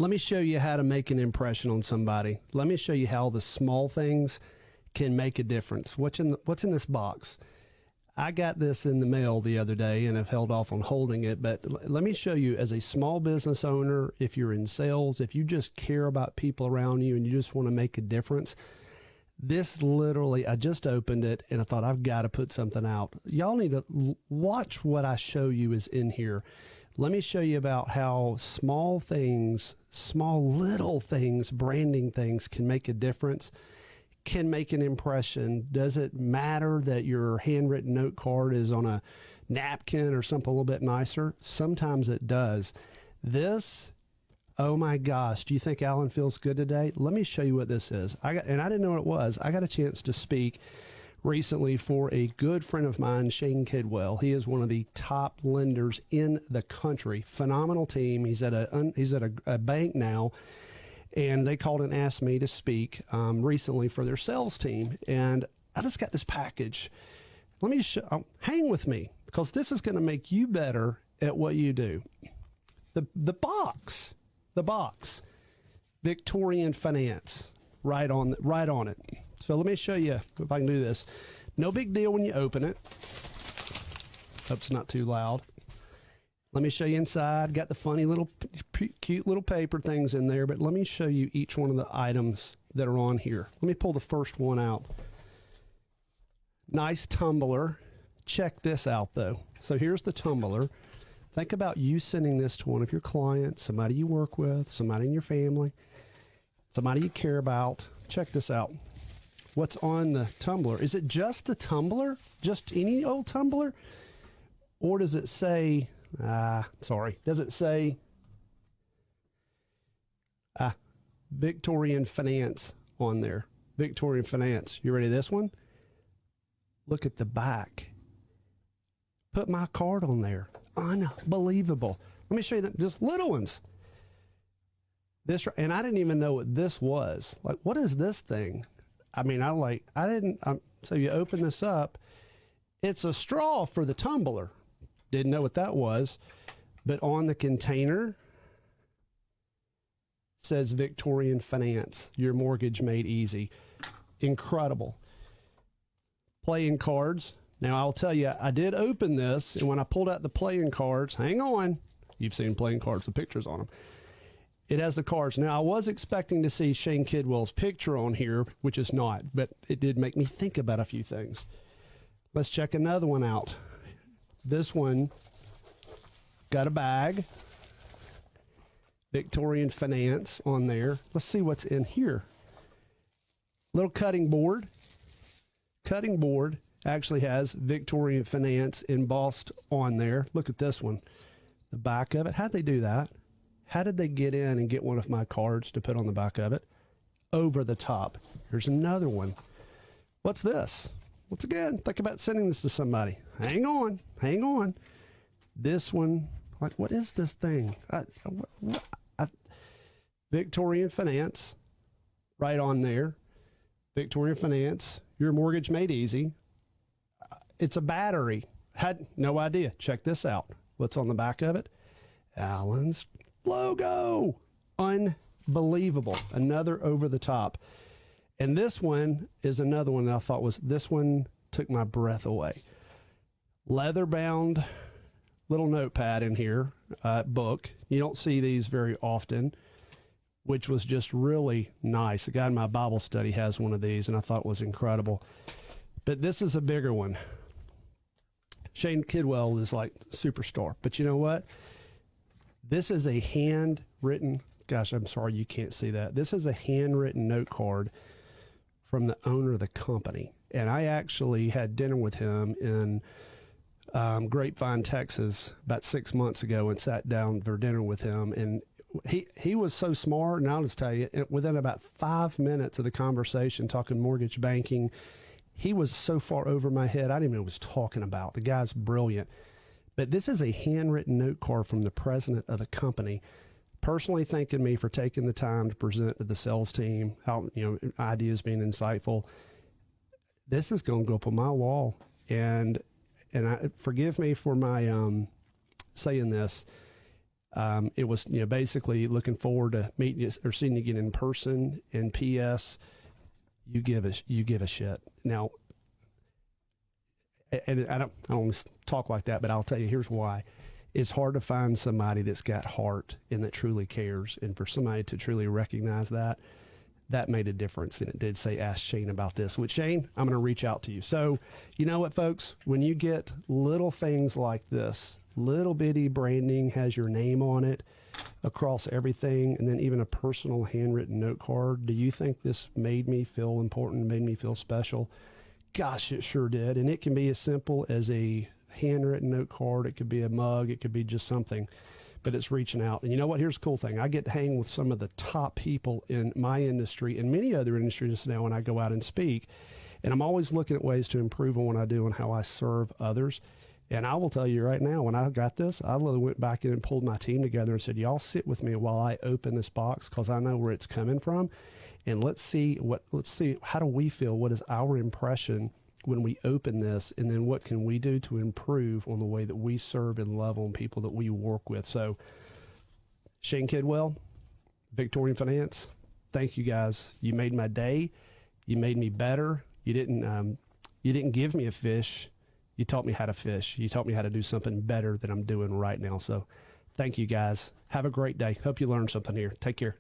Let me show you how to make an impression on somebody. Let me show you how the small things can make a difference. What's in this box? I got this in the mail the other day and have held off on holding it, but let me show you, as a small business owner, if you're in sales, if you just care about people around you and you just want to make a difference, this literally, I just opened it and I thought, I've got to put something out. Y'all need to watch what I show you is in here. Let me show you about how small things, small little things, branding things can make a difference, can make an impression. Does it matter that your handwritten note card is on a napkin or something a little bit nicer? Sometimes it does. This, oh my gosh, do you think Alan feels good today? Let me show you what this is. I didn't know what it was. I got a chance to speak recently for a good friend of mine, Shane Kidwell. He is one of the top lenders in the country. Phenomenal team. He's at a bank now, and they called and asked me to speak recently for their sales team. And I just got this package. Let me hang with me, because this is going to make you better at what you do. The box, Victorian Finance, right on it. So let me show you if I can do this. No big deal when you open it. Hope it's not too loud. Let me show you inside. Got the funny little, cute little paper things in there, but let me show you each one of the items that are on here. Let me pull the first one out. Nice tumbler. Check this out, though. So here's the tumbler. Think about you sending this to one of your clients, somebody you work with, somebody in your family, somebody you care about. Check this out. What's on the tumbler? Is it just the tumbler? Just any old tumbler? Or does it say, does it say Victorian Finance on there? Victorian Finance. You ready this one? Look at the back. Put my card on there. Unbelievable. Let me show you just little ones. And I didn't even know what this was. Like, what is this thing? So you open this up. It's a straw for the tumbler. Didn't know what that was. But on the container says Victorian Finance, your mortgage made easy. Incredible. Playing cards. Now, I'll tell you, I did open this, and when I pulled out the playing cards, hang on. You've seen playing cards with pictures on them. It has the cards. Now, I was expecting to see Shane Kidwell's picture on here, which is not, but it did make me think about a few things. Let's check another one out. This one got a bag. Victorian Finance on there. Let's see what's in here. Little cutting board. Cutting board actually has Victorian Finance embossed on there. Look at this one. The back of it. How'd they do that? How did they get in and get one of my cards to put on the back of it? Over the top. Here's another one. What's this? Once again, think about sending this to somebody. Hang on. This one, like, what is this thing? Victorian Finance, right on there. Victorian Finance, your mortgage made easy. It's a battery. Had no idea. Check this out. What's on the back of it? Alan's logo. Unbelievable. Another over the top. And this one is another one that I thought this one took my breath away. Leather bound little notepad in here, book. You don't see these very often, which was just really nice. A guy in my Bible study has one of these, and I thought it was incredible. But this is a bigger one. Shane Kidwell is like superstar. But you know what? This is a handwritten, gosh, I'm sorry you can't see that. This is a handwritten note card from the owner of the company. And I actually had dinner with him in Grapevine, Texas, about 6 months ago, and sat down for dinner with him. And he was so smart, and I'll just tell you, within about 5 minutes of the conversation, talking mortgage banking, he was so far over my head, I didn't even know what he was talking about. The guy's brilliant. But this is a handwritten note card from the president of the company, personally thanking me for taking the time to present to the sales team, how, ideas being insightful. This is going to go up on my wall. And forgive me for my saying this. It was, basically looking forward to meeting you or seeing you again in person. And P.S. You give a shit. Now, and I don't want to talk like that, but I'll tell you, here's why. It's hard to find somebody that's got heart and that truly cares. And for somebody to truly recognize that made a difference. And it did say, ask Shane about this. With Shane, I'm going to reach out to you. So you know what, folks, when you get little things like this, little bitty branding has your name on it across everything, and then even a personal handwritten note card. Do you think this made me feel important, made me feel special? Gosh, it sure did. And it can be as simple as a handwritten note card. It could be a mug. It could be just something, but it's reaching out. And you know what? Here's the cool thing. I get to hang with some of the top people in my industry and many other industries now when I go out and speak. And I'm always looking at ways to improve on what I do and how I serve others. And I will tell you right now, when I got this, I literally went back in and pulled my team together and said, y'all sit with me while I open this box, because I know where it's coming from. And let's see, how do we feel? What is our impression when we open this? And then what can we do to improve on the way that we serve and love on people that we work with? So Shane Kidwell, Victorian Finance, thank you guys. You made my day. You made me better. You didn't give me a fish. You taught me how to fish. You taught me how to do something better than I'm doing right now. So thank you guys. Have a great day. Hope you learned something here. Take care.